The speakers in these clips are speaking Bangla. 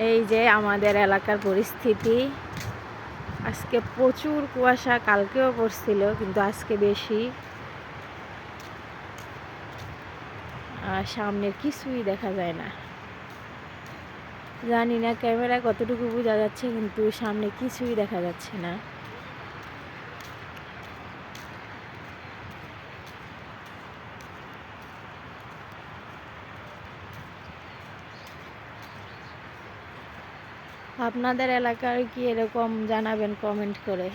এই যে আমাদের এলাকার পরিস্থিতি, আজকে প্রচুর কুয়াশা, কালকেও পড়ছিল কিন্তু আজকে বেশি। সামনের কিছুই দেখা যায় না, জানি না ক্যামেরা কতটুকু বোঝা যাচ্ছে, কিন্তু সামনে কিছুই দেখা যাচ্ছে না। আপনাদের এলাকার কি এরকম জানাবেন কমেন্ট করে।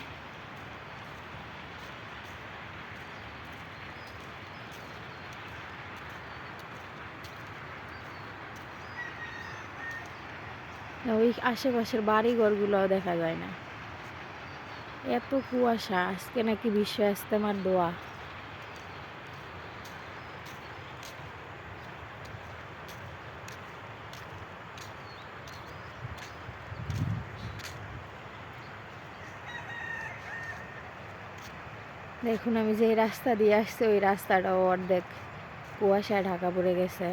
ওই আশেপাশের বাড়ি ঘরগুলোও দেখা যায় না, এত কুয়াশা। আজকে নাকি বিশ্ব ইজতেমার দোয়া। দেখুন, আমি যে রাস্তা দিয়ে আসছি ওই রাস্তাটাও অর্ধেক কুয়াশায় ঢাকা পড়ে গেছে।